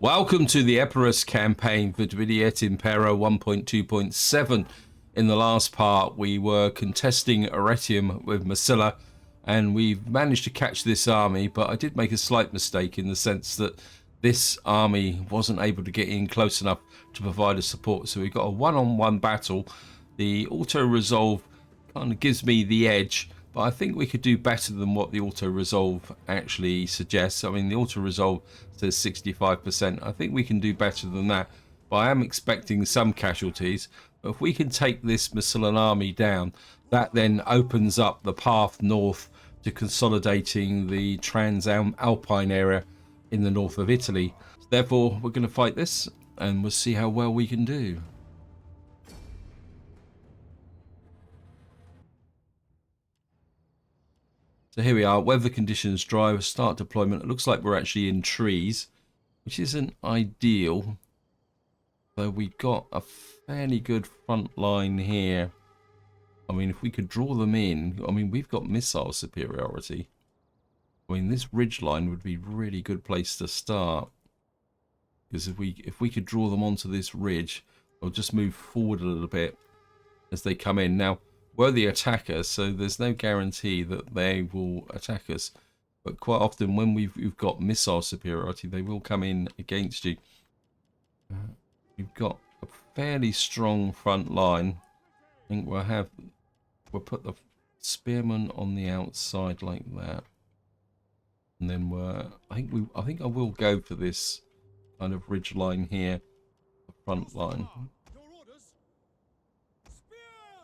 Welcome to the Epirus campaign for Et Impera 1.2.7. In the last part, we were contesting Eretium with Masilla, and we've managed to catch this army, but I did make a slight mistake in the sense that this army wasn't able to get in close enough to provide us support. So we got a one-on-one battle. The auto-resolve kind of gives me the edge, but I think we could do better than what the auto-resolve actually suggests. I mean, the auto-resolve says 65%. I think we can do better than that, but I am expecting some casualties. But if we can take this Masillan army down, that then opens up the path north to consolidating the Transalpine area in the north of Italy. Therefore, we're going to fight this, and we'll see how well we can do. So here we are, weather conditions, dry, start deployment. It looks like we're actually in trees, which isn't ideal. So we've got a fairly good front line here. I mean, if we could draw them in, I mean, we've got missile superiority. I mean, this ridge line would be a really good place to start. Because if we could draw them onto this ridge, they'll just move forward a little bit as they come in. Now, we're the attacker, so there's no guarantee that they will attack us. But quite often when we've got missile superiority, they will come in against you. We've got a fairly strong front line. I think we'll put the spearmen on the outside like that. And then I think I will go for this kind of ridge line here, the front line.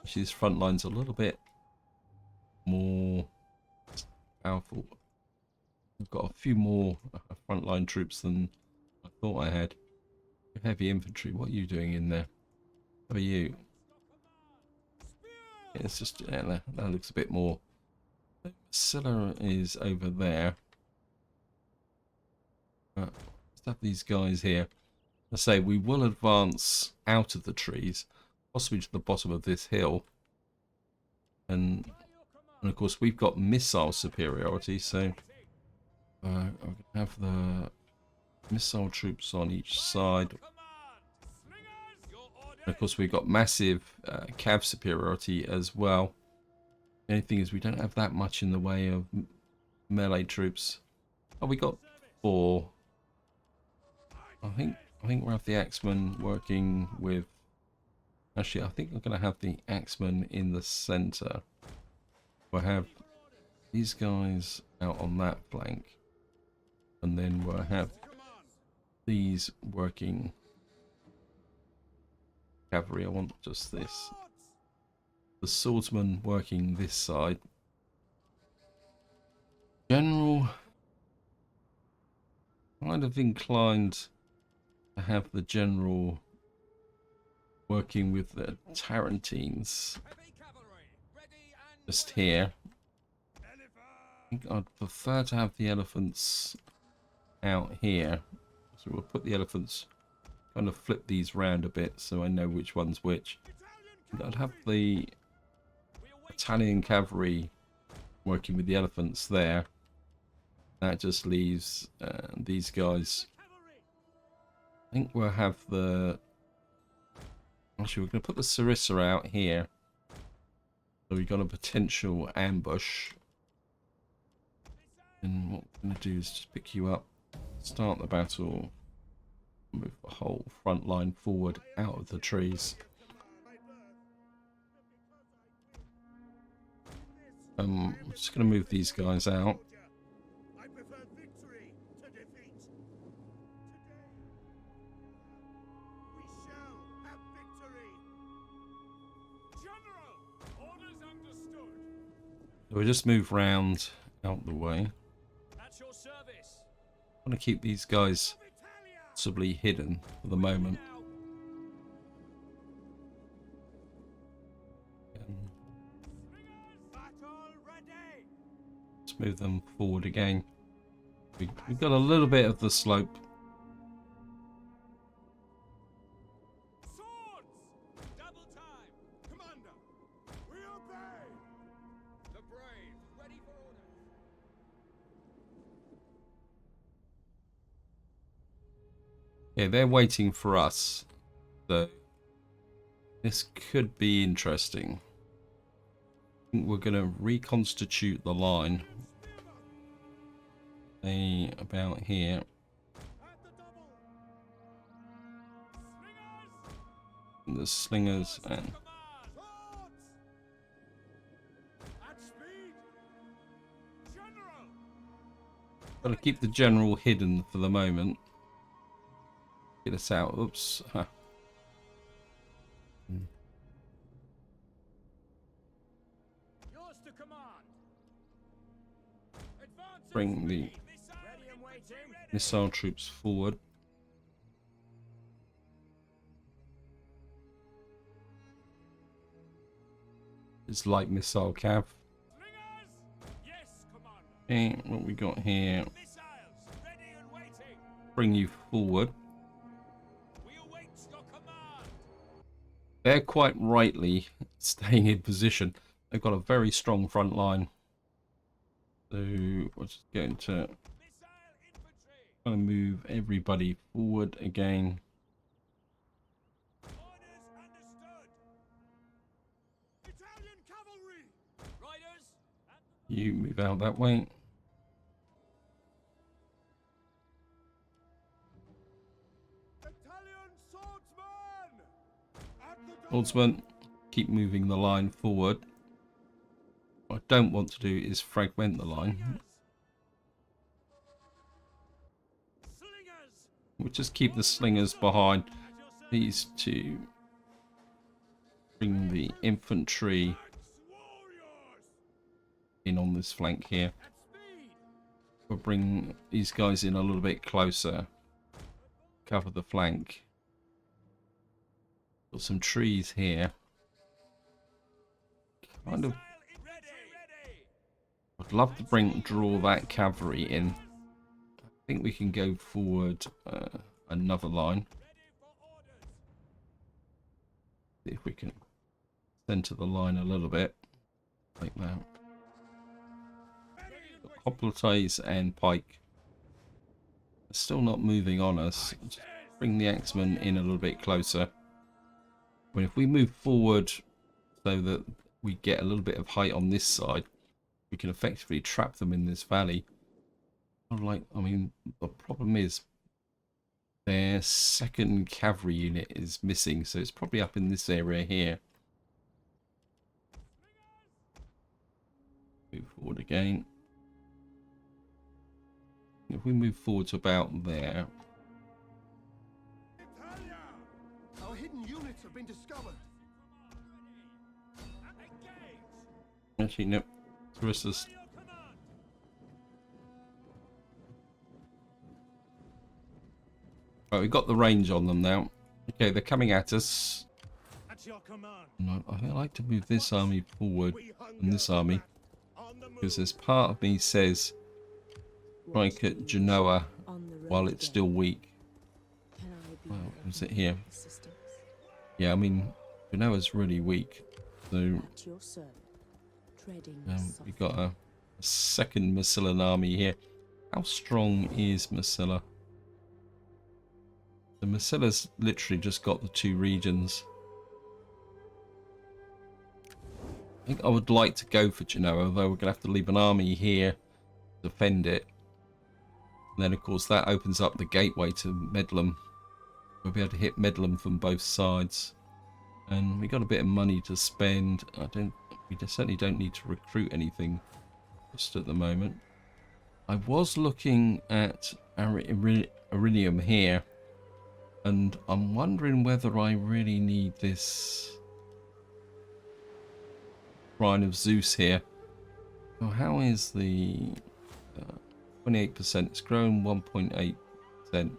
Actually, this front line's a little bit more powerful. I've got a few more frontline troops than I thought I had. Heavy infantry, what are you doing in there? How are you? Yeah, it's just, yeah, that looks a bit more. Scylla is over there. Let's have these guys here. I say we will advance out of the trees, possibly to the bottom of this hill, and of course we've got missile superiority, so I'm going to have the missile troops on each side. And of course we've got massive cav superiority as well. The only thing is we don't have that much in the way of melee troops. Oh, we got 4. I think we'll have the axemen working with. Actually, I think I'm going to have the axemen in the center. We'll have these guys out on that flank, and then we'll have these working cavalry. I want just this. The swordsman working this side. General, kind of inclined to have the general working with the Tarentines just here. I think I'd prefer to have the elephants out here. So we'll put the elephants, kind of flip these round a bit so I know which one's which. I'd have the Italian cavalry working with the elephants there. That just leaves these guys. I think we'll have the... Actually, we're going to put the Sarissa out here. So we've got a potential ambush. And what we're going to do is just pick you up, start the battle, move the whole front line forward out of the trees. I'm just going to move these guys out. We'll just move round out the way. I want to keep these guys possibly hidden for the moment. Let's move them forward again. We've got a little bit of the slope. Yeah, they're waiting for us. So this could be interesting. I think we're going to reconstitute the line. About here. And the slingers and... Gotta keep the general hidden for the moment. Get us out. Oops. Huh. Bring the missile troops forward. It's light missile cav. Okay, what we got here? Bring you forward. They're quite rightly staying in position. They've got a very strong front line. So we're just going to kind of move everybody forward again. You move out that way. Swordsman, keep moving the line forward. What I don't want to do is fragment the line. We'll just keep the slingers behind. These two. Bring the infantry in on this flank here. We'll bring these guys in a little bit closer. Cover the flank. Got some trees here. Kind of. I'd love to draw that cavalry in. I think we can go forward another line. See if we can center the line a little bit like that. Hoplites and pike are still not moving on us. Just bring the axemen in a little bit closer. When if we move forward so that we get a little bit of height on this side, we can effectively trap them in this valley. I mean, the problem is their second cavalry unit is missing, so it's probably up in this area here. Move forward again. If we move forward to about there. Our hidden units have been discovered. Actually, no. Carissa's. Right, we've got the range on them now. Okay, they're coming at us. No, I like to move this army forward and this army. Because there's part of me says strike at Genoa while it's still weak. Well, is it here? Yeah, I mean, Genoa's really weak. So we've got a second Massilan army here. How strong is Massila? The Massila's literally just got the 2 regions. I think I would like to go for Genoa, although we're going to have to leave an army here to defend it. And then, of course, that opens up the gateway to Medlem. We'll be able to hit Medlem from both sides. And we got a bit of money to spend. We certainly don't need to recruit anything just at the moment. I was looking at Eretium here, and I'm wondering whether I really need this Shrine of Zeus here. So how is the 28%? It's grown 1.8%.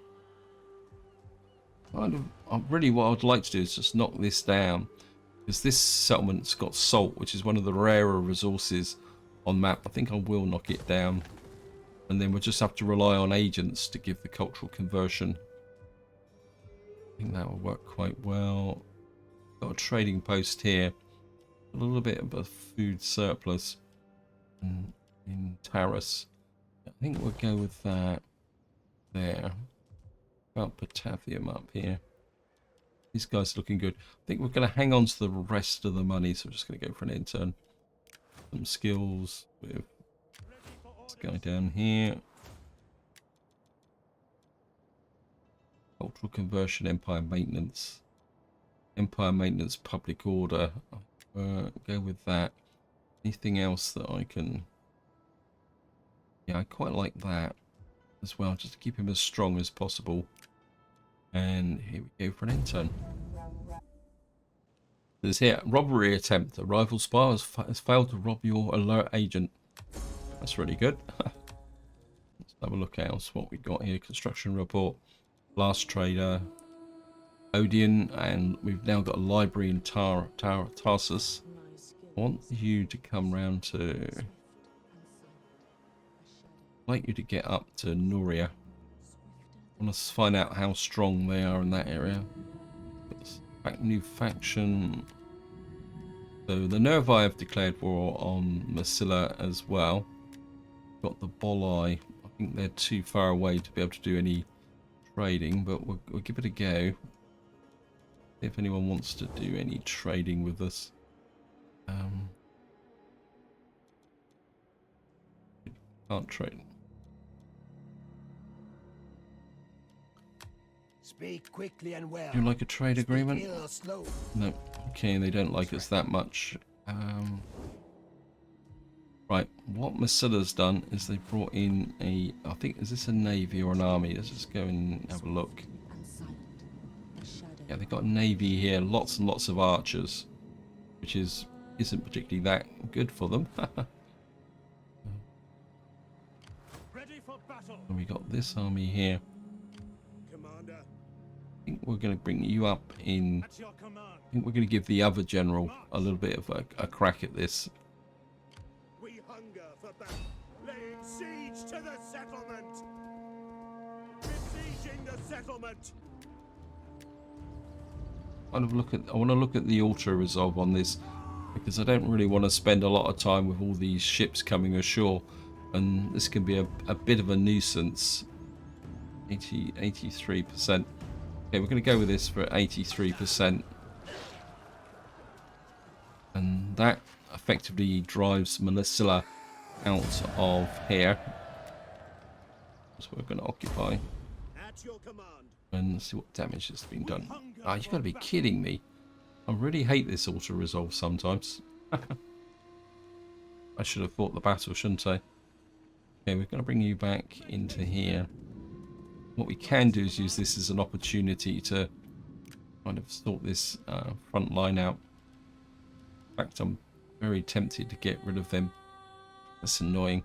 Really what I'd like to do is just knock this down, because this settlement's got salt, which is one of the rarer resources on map. I think I will knock it down, and then we'll just have to rely on agents to give the cultural conversion. I think that will work quite well. Got a trading post here, a little bit of a food surplus in Taurus. I think we'll go with that there. About potassium up here. These guys are looking good. I think we're going to hang on to the rest of the money, so we're just going to go for an intern. Some skills with this guy down here. Cultural conversion, empire maintenance. Empire maintenance, public order. Go with that. Anything else that I can... Yeah, I quite like that as well, just to keep him as strong as possible. And here we go for an intern. There's here, robbery attempt. A rival spy has failed to rob your alert agent. That's really good. Let's have a look else what we got here. Construction report, blast trader, Odeon, and we've now got a library in Tarsus. I want you to come round to... I'd like you to get up to Nuria. I want to find out how strong they are in that area. New faction. So the Nervi have declared war on Masilla as well. Got the Bolai. I think they're too far away to be able to do any trading, but we'll give it a go. If anyone wants to do any trading with us. Can't trade. Speak quickly and well. Do you like a trade agreement? Speak slow. No. Okay, they don't like us that much. Right, what Masilla's done is they brought in a... I think, is this a navy or an army? Let's just go and have a look. Yeah, they've got a navy here, lots and lots of archers, which isn't particularly that good for them. Ready for battle. And we got this army here. Commander. I think we're going to bring you up in... At your command. I think we're going to give the other general a little bit of a crack at this. We hunger for battle. Laying siege to the settlement. Besieging the settlement. I want to look at the auto resolve on this, because I don't really want to spend a lot of time with all these ships coming ashore, and this can be a bit of a nuisance. 83%. Okay, we're going to go with this for 83%, and that effectively drives Masilla out of here. So we're going to occupy At your command. and see what damage has been done. Ah, you got to be kidding me. I really hate this auto resolve sometimes. I should have fought the battle, shouldn't I? Okay, we're going to bring you back into here. What we can do is use this as an opportunity to kind of sort this front line out. In fact, I'm very tempted to get rid of them. That's annoying.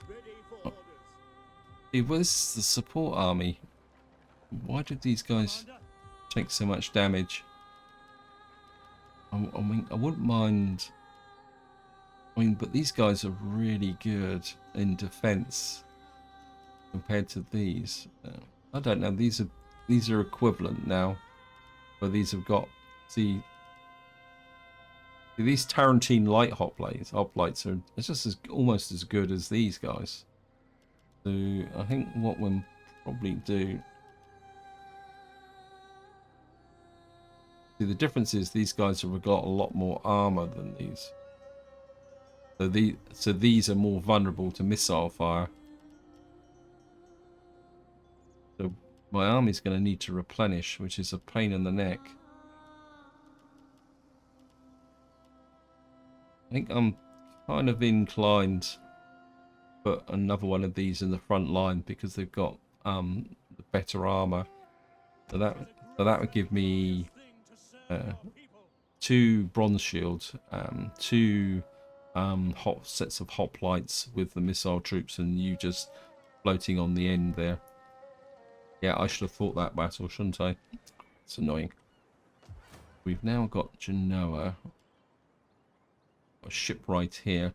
Ready for orders. Hey, well, this is the support army. Why did these guys take so much damage? I mean, I wouldn't mind. I mean, but these guys are really good in defense compared to these. I don't know. These are equivalent now, but these have got these Tarantine light hoplites are just almost as good as these guys. So I think what we'll probably do. See, the difference is these guys have got a lot more armor than these. So these are more vulnerable to missile fire. So my army's going to need to replenish, which is a pain in the neck. I think I'm kind of inclined to put another one of these in the front line because they've got the better armor. So that would give me 2 bronze shields, 2 hot sets of hoplites with the missile troops, and you just floating on the end there. Yeah, I should have fought that battle, shouldn't I? It's annoying. We've now got Genoa. A ship right here.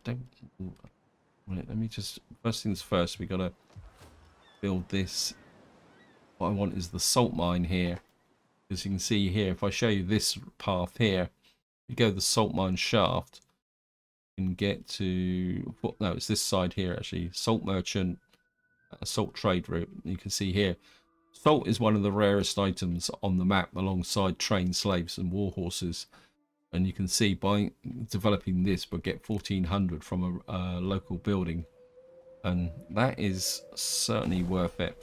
Right, let me just... First things first, we got to build this. What I want is the salt mine here. As you can see here, if I show you this path here, you go the salt mine shaft, you can get to... No, it's this side here actually. Salt merchant, salt trade route. You can see here. Salt is one of the rarest items on the map alongside trained slaves and war horses. And you can see by developing this, we'll get 1400 from a local building. And that is certainly worth it.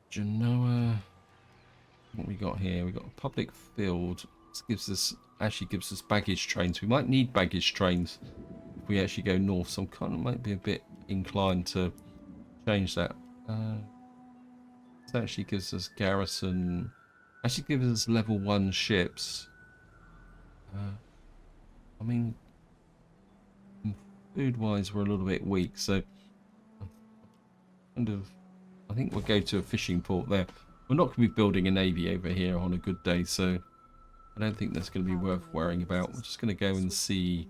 Genoa, what we got here? We got a public field. This gives us, actually gives us baggage trains. We might need baggage trains if we actually go north. So I'm kind of might be a bit inclined to change that. This actually gives us garrison. Actually gives us level 1 ships. I mean, food-wise, we're a little bit weak, so kind of, I think we'll go to a fishing port there. We're not going to be building a navy over here on a good day, so I don't think that's going to be worth worrying about. We're just going to go and see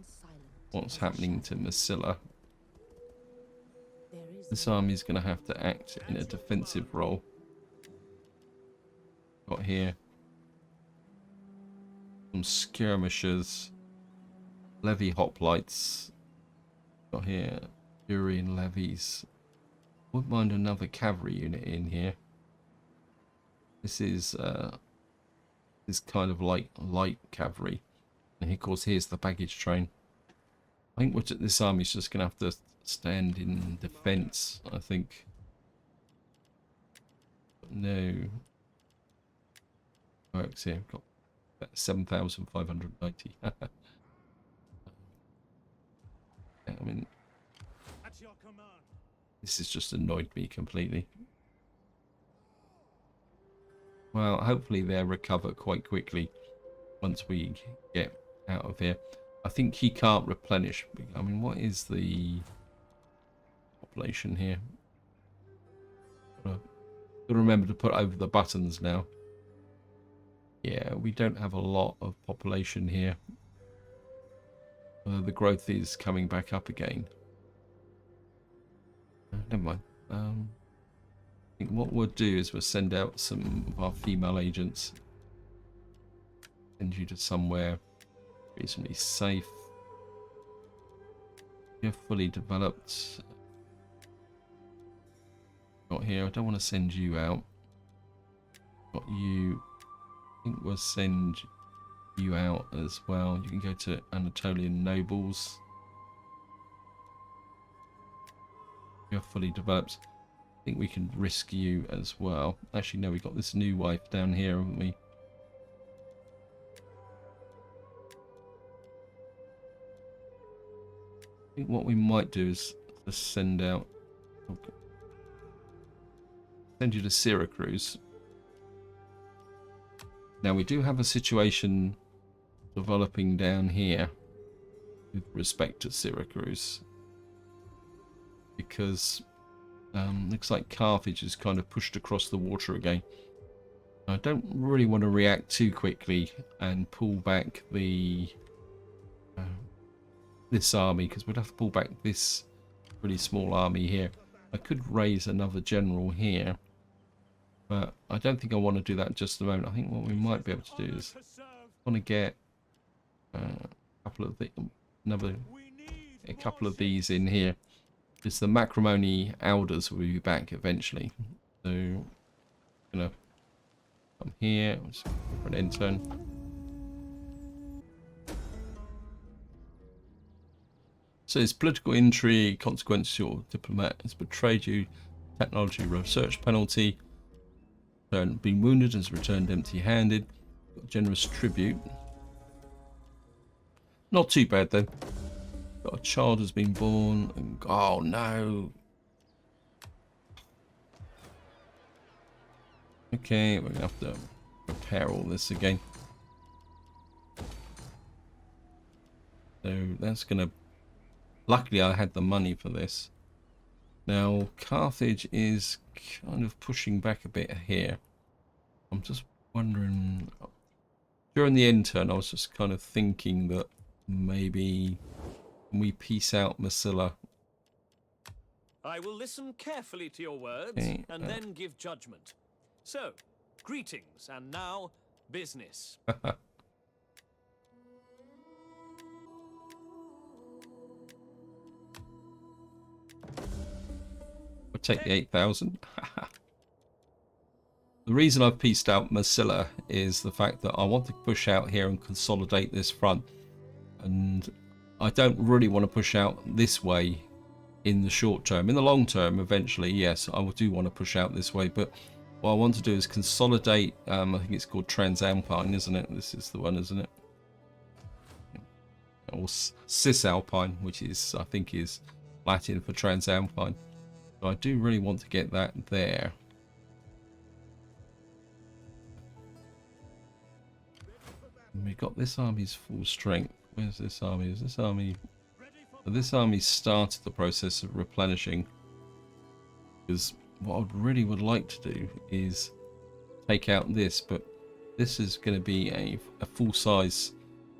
what's happening to Massilla. This army is going to have to act in a defensive role. Got here some skirmishers, levy hoplites. Got here Urian levies. Wouldn't mind another cavalry unit in here. This is kind of like light cavalry, and of course here's the baggage train. I think this army's just gonna have to stand in defense. I think. No. Works here. Got 7,590. I mean, At your command. this has just annoyed me completely. Well, hopefully they'll recover quite quickly once we get out of here. I think he can't replenish. I mean, what is the population here? Gotta remember to put over the buttons now. Yeah, we don't have a lot of population here. The growth is coming back up again. Never mind. I think what we'll do is we'll send out some of our female agents. Send you to somewhere reasonably safe. You're fully developed. Got here. I don't want to send you out. Got you. I think we'll send you out as well. You can go to Anatolian nobles. You're fully developed. I think we can risk you as well. Actually, no, we got this new wife down here, haven't we? I think what we might do is just send out. Okay. Send you to Syracuse. Now we do have a situation developing down here with respect to Syracuse, because looks like Carthage is kind of pushed across the water again. I don't really want to react too quickly and pull back the this army, because we'd have to pull back this really small army here. I could raise another general here, but I don't think I want to do that just at the moment. I think what we might be able to do is want to get a couple of these in here. Because the Macrimony Elders will be back eventually. So, gonna come here, just go for an intern. So it's political intrigue, consequence your diplomat has betrayed you, technology research penalty, been wounded and has returned empty-handed, got generous tribute. Not too bad though. Got a child has been born. And, oh no. Okay, we're gonna have to repair all this again. So that's gonna. Luckily, I had the money for this. Now Carthage is kind of pushing back a bit here. I'm just wondering. During the intern, I was just kind of thinking that maybe. We peace out Massilla. I will listen carefully to your words and then give judgment. So, greetings, and now business. We're take the 8,000. The reason I've pieced out Massilla is the fact that I want to push out here and consolidate this front. And I don't really want to push out this way in the short term. In the long term, eventually, yes, I do want to push out this way. But what I want to do is consolidate. I think it's called Transalpine, isn't it? This is the one, isn't it? Or Cisalpine, which is, I think, is Latin for Transalpine. So I do really want to get that there. And we got this army's full strength. Where's this army? Is this army? This army started the process of replenishing. Because what I really would like to do is take out this, but this is going to be a full-size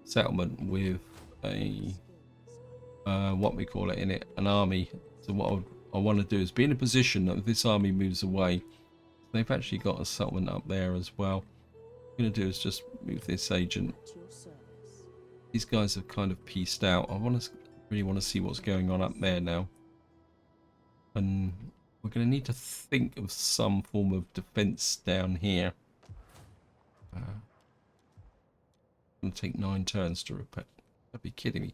settlement with a what we call it in it, an army. So what I want to do is be in a position that if this army moves away, they've actually got a settlement up there as well. What I'm going to do is just move this agent. These guys have kind of pieced out. I really want to see what's going on up there now. And we're going to need to think of some form of defense down here. It's going to take 9 turns to repair. That'd be kidding me.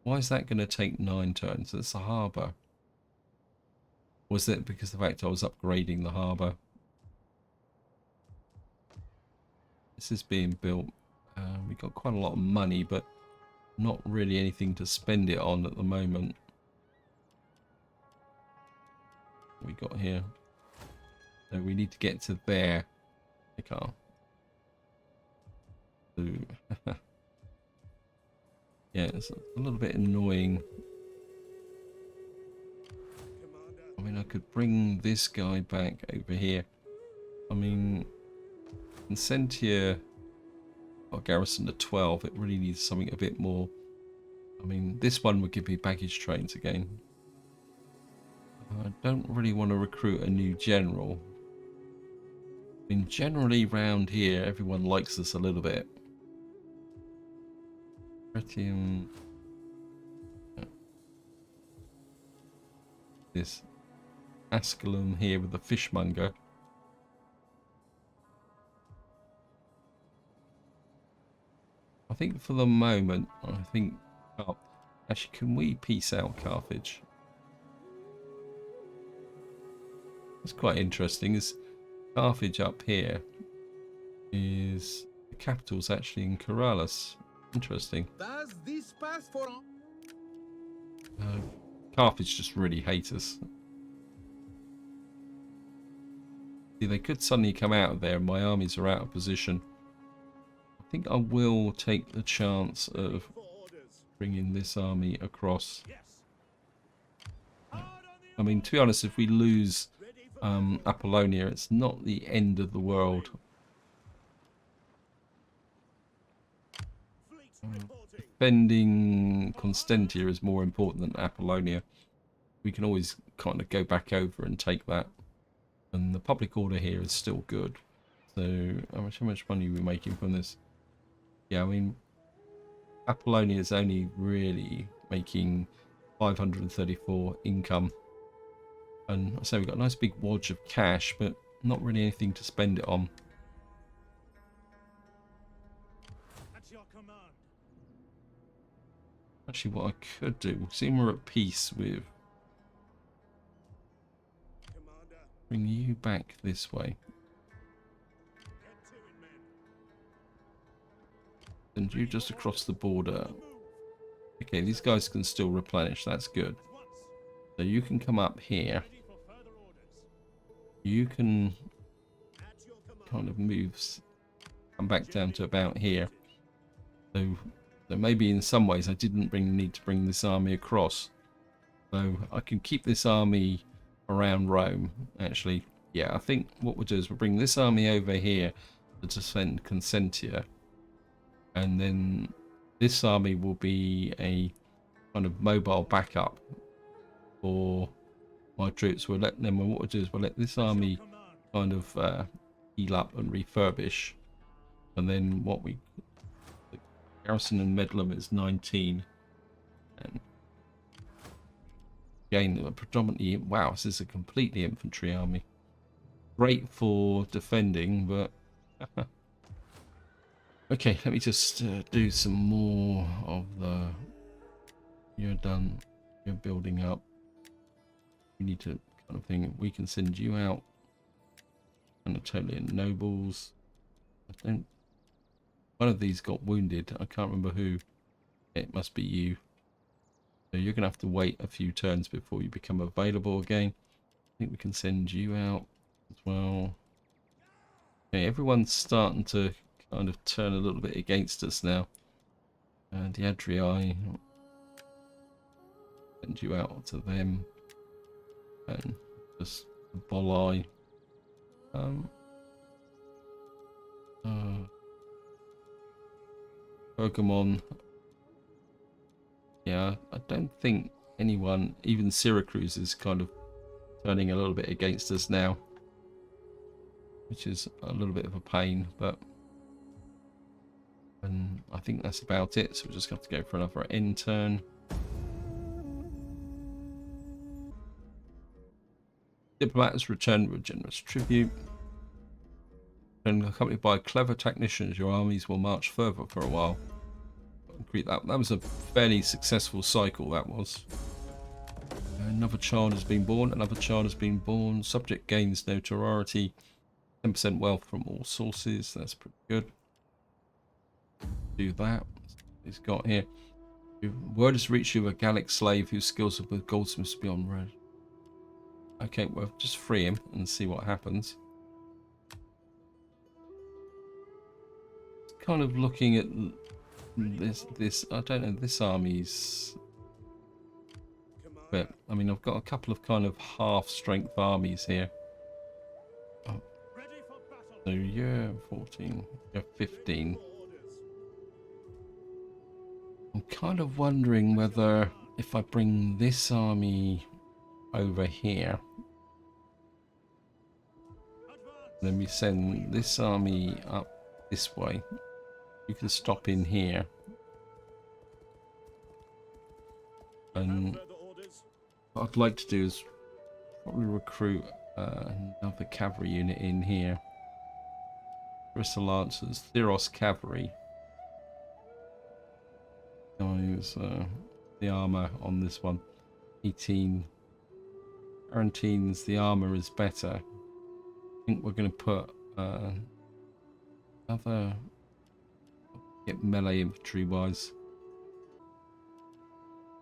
Why is that going to take 9 turns? That's the harbour. Was it because of the fact I was upgrading the harbour? This is being built. We got quite a lot of money, but not really anything to spend it on at the moment. What we got here? So we need to get to there. I can't. So yeah, it's a little bit annoying. I mean, I could bring this guy back over here. I mean, Consentia got garrison to 12. It really needs something a bit more. I mean, this one would give me baggage trains again. I don't really want to recruit a new general. I mean, generally around here, everyone likes us a little bit. Eretium. This Asculum here with the fishmonger. I think for the moment, actually, can we piece out Carthage? It's quite interesting. Is Carthage up here? Is the capital's actually in Corrales? Interesting. Does this pass for? Carthage just really hate us. See, they could suddenly come out of there and my armies are out of position. I think I will take the chance of bringing this army across. I mean, to be honest, if we lose Apollonia, it's not the end of the world. Defending Constantia is more important than Apollonia. We can always kind of go back over and take that. And the public order here is still good. So, how much money are we making from this? Yeah, I mean, Apollonia is only really making 534 income. And so we've got a nice big wodge of cash, but not really anything to spend it on. At your command. Actually, what I could do, seeing we're at peace with, Commander, bring you back this way. get to it, men. Send you just across the border. Okay, these guys can still replenish, that's good. Once, So you can come up here. ready for further orders. You can At your command. kind of move, come back down to about here. So maybe in some ways I didn't need to bring this army across. So I can keep this army around Rome, actually. Yeah, I think what we'll do is we'll bring this army over here to defend Consentia. And then this army will be a kind of mobile backup for my troops. We'll let them, and what we'll do is we'll let this army kind of heal up and refurbish. And then what we... the garrison in Medlem is 19. And Again, predominantly, wow, this is a completely infantry army. Great for defending, but okay, let me just do some more of the. You're done. You're building up. We need to kind of thing. We can send you out. Anatolian nobles. I don't. One of these got wounded. I can't remember who. It must be you. So you're gonna have to wait a few turns before you become available again. I think we can send you out as well. Okay, everyone's starting to kind of turn a little bit against us now. And the Adrii, send you out to them. And just the Bolai. Pokemon. Yeah, I don't think anyone, even Syracuse, is kind of turning a little bit against us now, which is a little bit of a pain, but and I think that's about it. So we're just going to have to go for another end turn. Diplomat has returned with generous tribute. And accompanied by clever technicians, your armies will march further for a while. That was a fairly successful cycle, that was. Another child has been born, another child has been born. Subject gains notoriety. 10% wealth from all sources, that's pretty good. Do that. He's got here. Word has reached you of a Gallic slave whose skills with goldsmiths beyond red. Okay, well, just free him and see what happens. Kind of looking at this I don't know, this army's, but I mean, I've got a couple of kind of half strength armies here. Oh. So you're 14, you're 15. I'm kind of wondering whether if I bring this army over here, then we send this army up this way. You can stop in here. And what I'd like to do is probably recruit another cavalry unit in here. Bristol Lancers, Theros Cavalry. Use the armor on this one. 18. Arretium's, the armor is better. I think we're going to put another. Get melee infantry wise.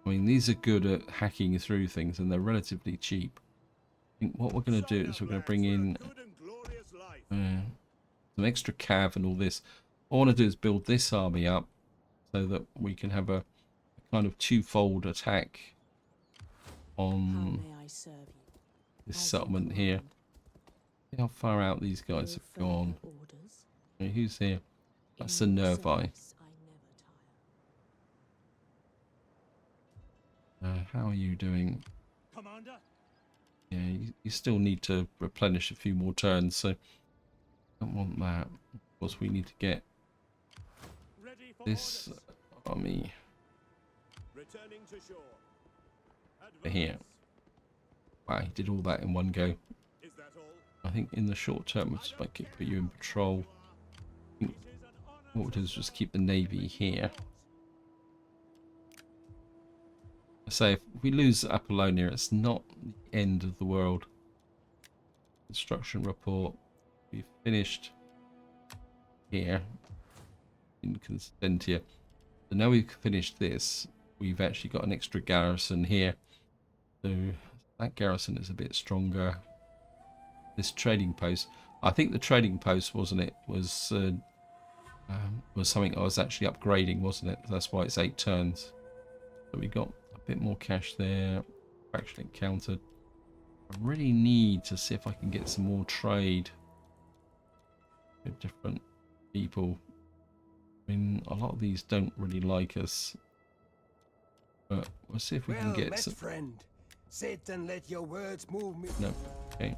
I mean, these are good at hacking through things and they're relatively cheap. I think what we're going to do is we're going to bring in some extra cav and all this. All I want to do is build this army up so that we can have a kind of twofold attack on this settlement here. See how far out these guys have gone. Okay, who's here? That's the Nervi. How are you doing? Commander? Yeah, you still need to replenish a few more turns, so don't want that. Of course, we need to get this army here. Wow, he did all that in one go. I think in the short term, we'll just put you in patrol. What we'll do is just keep the navy here. I say, if we lose Apollonia, it's not the end of the world. Construction report. We've finished here in Constantia. So now we've finished this, we've actually got an extra garrison here. So that garrison is a bit stronger. This trading post, I think the trading post, wasn't it, was something I was actually upgrading, wasn't it? That's why it's 8 turns. So we got a bit more cash there. Actually encountered. I really need to see if I can get some more trade with different people. I mean, a lot of these don't really like us, but we'll see if we can get some. Friend, sit and let your words move me. No, okay.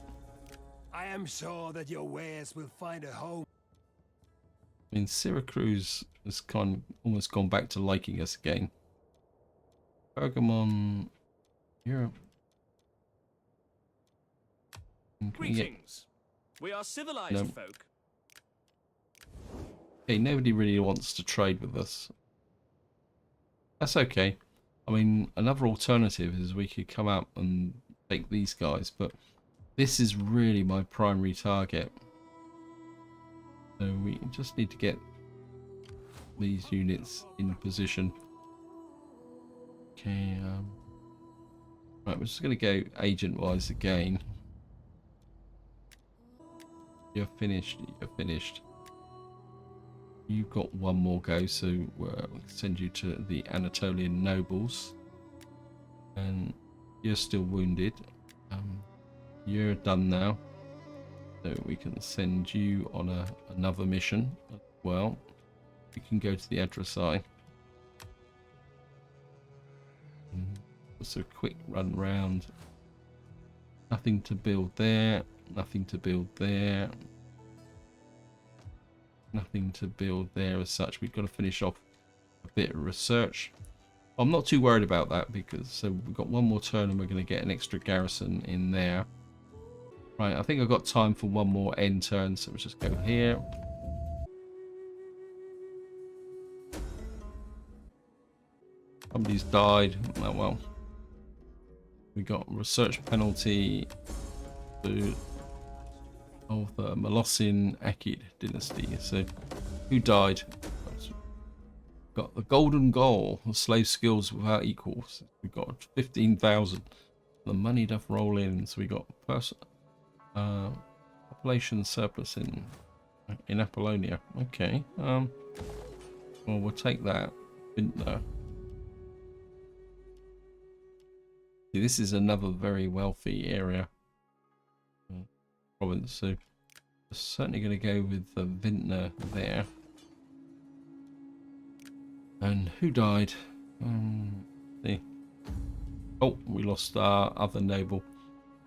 I am sure that your wares will find a home. I mean, Syracuse has almost gone back to liking us again. Pergamon, you're And can we get... Greetings. We are civilized No. folk. Okay, nobody really wants to trade with us. That's okay. I mean, another alternative is we could come out and take these guys, but this is really my primary target. So we just need to get these units in position. Okay, right, we're just going to go agent-wise again. You're finished, you're finished. You've got one more go, so we'll send you to the Anatolian nobles. And you're still wounded. You're done now. So we can send you on another mission as well. You can go to the Adresi. Just a quick run round. Nothing to build there. Nothing to build there. Nothing to build there as such. We've got to finish off a bit of research. I'm not too worried about that because so we've got one more turn and we're going to get an extra garrison in there. Right, I think I've got time for one more end turn, so we'll just go here. Somebody's died. Oh well. We got research penalty to of the Molossan Akid dynasty. So, who died? Got the golden goal of slave skills without equals. We got 15,000. The money doth roll in. So we got population surplus in Apollonia. Okay. Well, we'll take that. Vintner. See, this is another very wealthy area. Province, so we're certainly going to go with the Vintner there. And who died? See. Oh, we lost our other noble.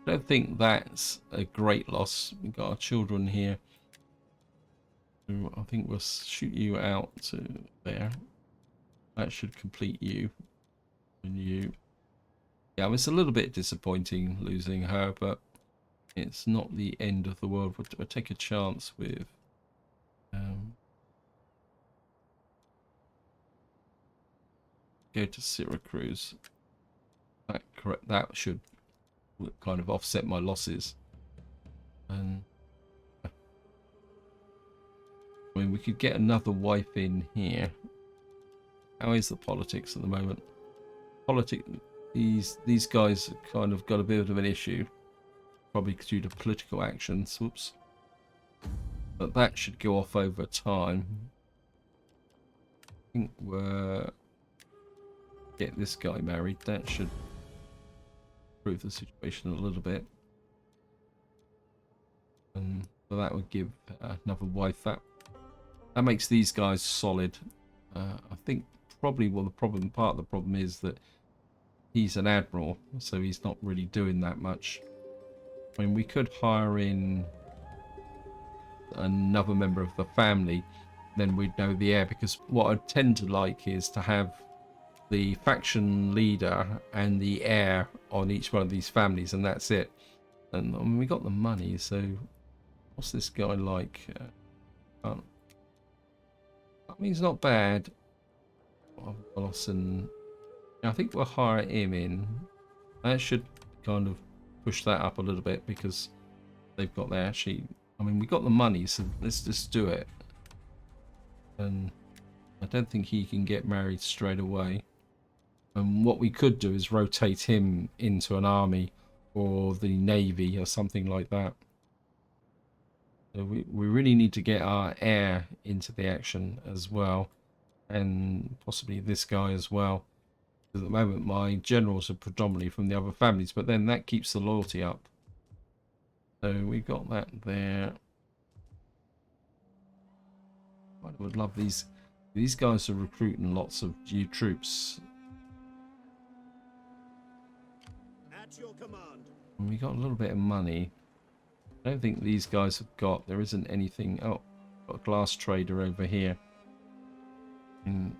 I don't think that's a great loss. We've got our children here. So I think we'll shoot you out to there. That should complete you. And you. Yeah, it's a little bit disappointing losing her, but it's not the end of the world. We'll take a chance with go to Syracuse. That should kind of offset my losses. And I mean, we could get another wife in here. How is the politics at the moment? These guys have kind of got a bit of an issue. Probably due to political actions. Whoops. But that should go off over time. I think we're get this guy married. That should improve the situation a little bit. And so that would give another wife. That makes these guys solid. I think probably part of the problem is that he's an admiral, so he's not really doing that much. I mean, we could hire in another member of the family, then we'd know the heir, because what I tend to like is to have the faction leader and the heir on each one of these families, and that's it. And I mean, we got the money, so what's this guy like? I mean, he's not bad. Molossan. I think we'll hire him in. That should kind of push that up a little bit because they've got their actually. I mean, we got the money, so let's just do it. And I don't think he can get married straight away. And what we could do is rotate him into an army or the navy or something like that. So we really need to get our heir into the action as well, and possibly this guy as well. At the moment, my generals are predominantly from the other families, but then that keeps the loyalty up. So we got that there. I would love these. These guys are recruiting lots of new troops. At your command. And we got a little bit of money. I don't think these guys have got. There isn't anything. Oh, got a glass trader over here. And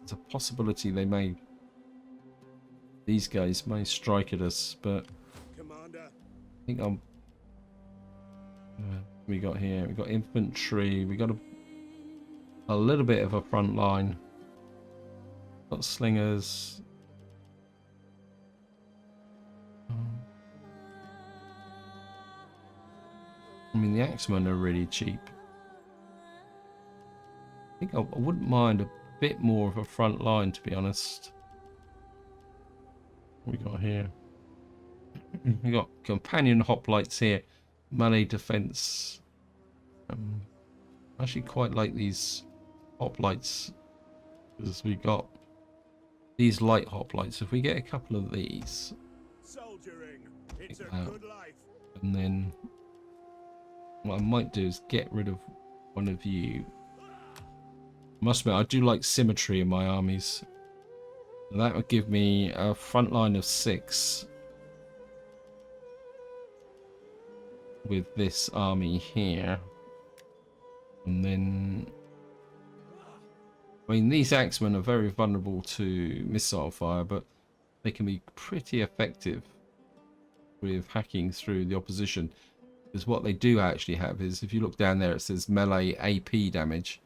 there's a possibility they may. These guys may strike at us, but Commander. I think We got here. We got infantry. We got a little bit of a front line. Got slingers. I mean, the axemen are really cheap. I think I wouldn't mind a bit more of a front line, to be honest. What we got here? We got companion hoplites here. Melee defense. I actually quite like these hoplites because we got these light hoplites. If we get a couple of these, Soldiering, it's a that. good life. And then what I might do is get rid of one of you. I must admit, I do like symmetry in my armies. That would give me a front line of 6 with this army here. And then, I mean, these axemen are very vulnerable to missile fire, but they can be pretty effective with hacking through the opposition. Because what they do actually have is, if you look down there, it says melee AP damage,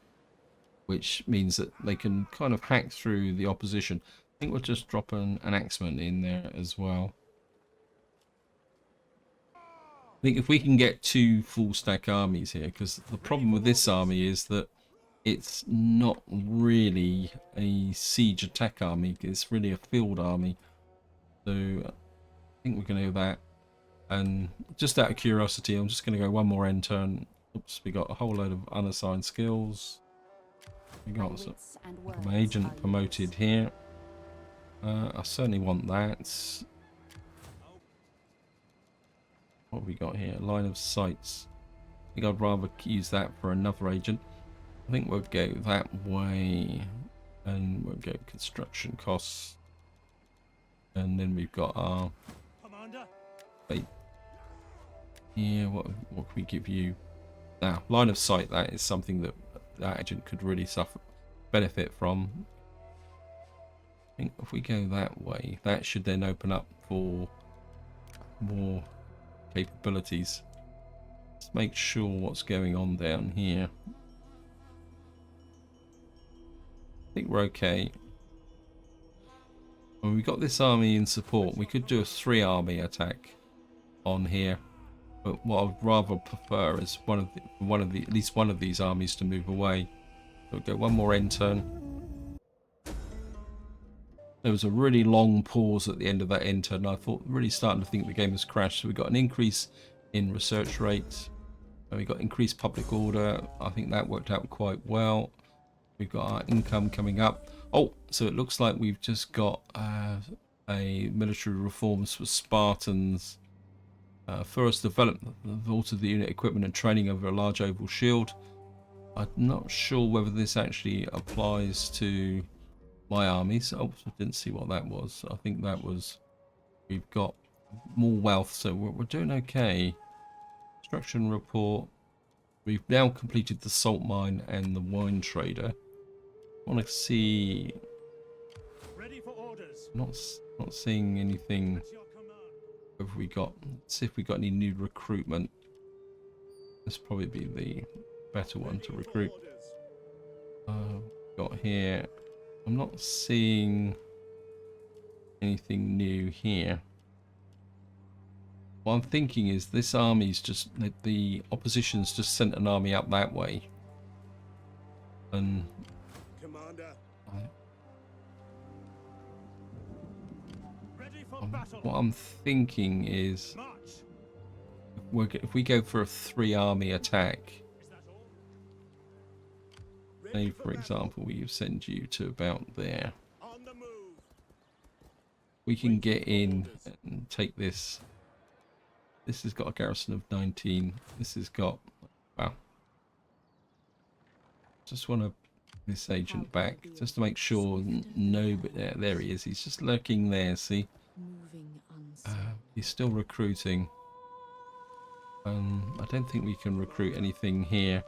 which means that they can kind of hack through the opposition. I think we'll just drop an axeman in there as well. I think if we can get 2 full stack armies here, because the problem with this army is that it's not really a siege attack army, it's really a field army. So I think we're going to do that. And just out of curiosity, I'm just going to go one more end turn. Oops, we got a whole load of unassigned skills. We got some agent promoted here. I certainly want that. What have we got here? Line of sights. I think I'd rather use that for another agent. I think we'll go that way. And we'll go construction costs. And then we've got our... Commander? Wait. Yeah, what can we give you? Now, line of sight, that is something that that agent could really benefit from. I think if we go that way, that should then open up for more capabilities. Let's make sure what's going on down here. I think we're okay. When we got this army in support, we could do a 3 army attack on here. But what I'd rather prefer is at least one of these armies to move away. So we'll go one more end turn. There was a really long pause at the end of that end turn. I thought, really starting to think the game has crashed. So we got an increase in research rate. And we got increased public order. I think that worked out quite well. We've got our income coming up. Oh, so it looks like we've just got a military reforms for Spartans. First, develop altered the unit equipment and training over a large oval shield. I'm not sure whether this actually applies to my armies. Oh, I didn't see what that was. I think that was, we've got more wealth, so we're doing okay. Construction report. We've now completed the salt mine and the wine trader. I want to see. Ready for orders. Not seeing anything. At your command. Have we got? Let's see if we got any new recruitment. This probably be the better one to recruit. Got here. I'm not seeing anything new here. What I'm thinking is this army's just the opposition's just sent an army up that way, and Commander. Ready for battle. what I'm thinking is March. if we go for a 3 army attack, Is that all? say Ready for example we send you to about there, On the move. we can get in and take this. This has got a garrison of 19. This has got, wow. Just want to this agent back just to make sure nobody. There he is. He's just lurking there. See, he's still recruiting. I don't think we can recruit anything here.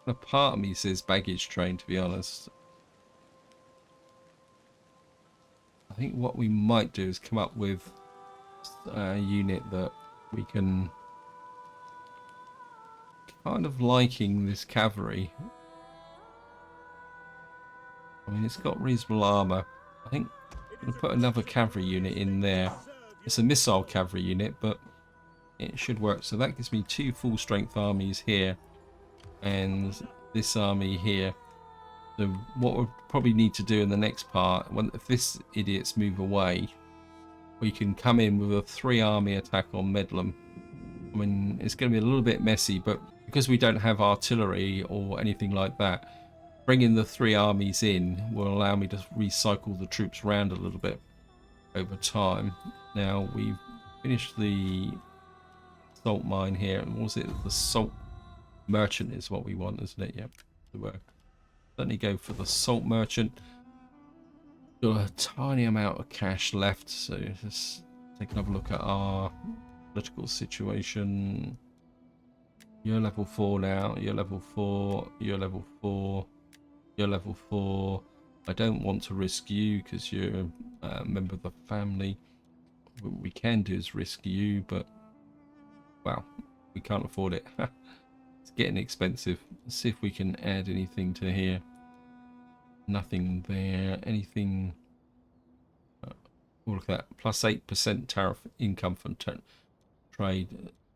A part of me says baggage train, to be honest. I think what we might do is come up with a unit that we can kind of liking this cavalry. I mean, it's got reasonable armor. I think I'm going to put another cavalry unit in there. It's a missile cavalry unit, but it should work. So that gives me 2 full strength armies here and this army here. So what we'll probably need to do in the next part, if this idiots move away, we can come in with a 3 army attack on Medlem. I mean, it's going to be a little bit messy, but because we don't have artillery or anything like that, bringing the 3 armies in will allow me to recycle the troops around a little bit over time. Now, we've finished the salt mine here. What was it? The salt merchant is what we want, isn't it? Yep. So certainly go for the salt merchant. Got a tiny amount of cash left, so just take another look at our political situation. You're level 4 now. You're level 4. You're level 4. You're level 4. I don't want to risk you because you're a member of the family. What we can do is risk you, but well, we can't afford it. It's getting expensive. Let's see if we can add anything to here. Nothing there. Anything? Look at that. Plus 8% tariff income from trade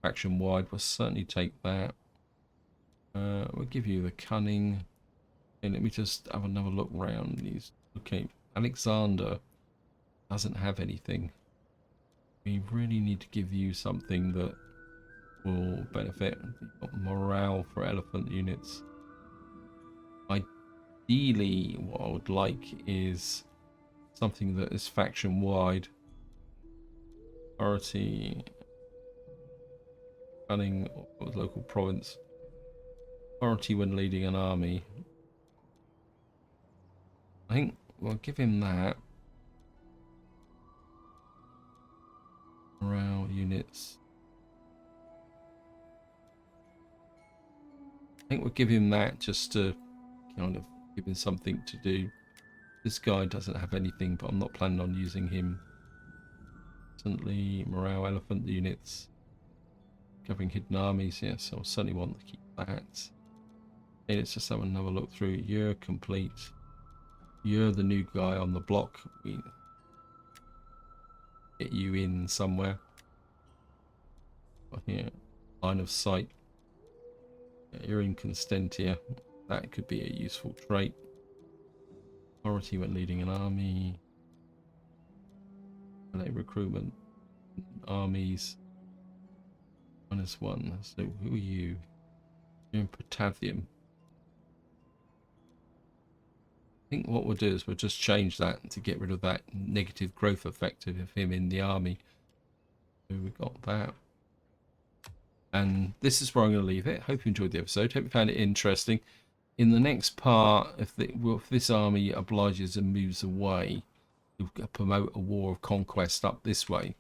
faction wide. We'll certainly take that. We'll give you the cunning. And let me just have another look round these. Okay, Alexander doesn't have anything. We really need to give you something that will benefit. You've got morale for elephant units. Ideally, what I would like is something that is faction wide. Authority, cunning, local province. Authority when leading an army. I think we'll give him that. Morale units. I think we'll give him that just to kind of give him something to do. This guy doesn't have anything, but I'm not planning on using him. Certainly morale elephant units. Covering hidden armies, yes, I'll certainly want to keep that. Okay, let's just have another look through. You're complete. You're the new guy on the block. We get you in somewhere. Here, line of sight. Yeah, you're in Constantia. That could be a useful trait. Authority when leading an army. Melee recruitment. Armies. -1. So who are you? You're in Protavium. I think what we'll do is we'll just change that to get rid of that negative growth effect of him in the army. So we got that. And this is where I'm going to leave it. Hope you enjoyed the episode. Hope you found it interesting. In the next part, if this army obliges and moves away, we'll promote a war of conquest up this way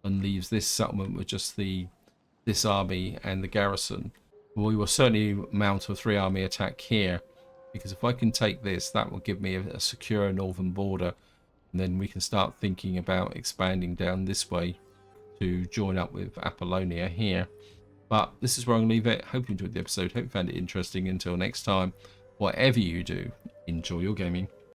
and leaves this settlement with just this army and the garrison. We will certainly mount a 3 army attack here. Because if I can take this, that will give me a secure northern border. And then we can start thinking about expanding down this way to join up with Apollonia here. But this is where I'm going to leave it. Hope you enjoyed the episode. Hope you found it interesting. Until next time, whatever you do, enjoy your gaming.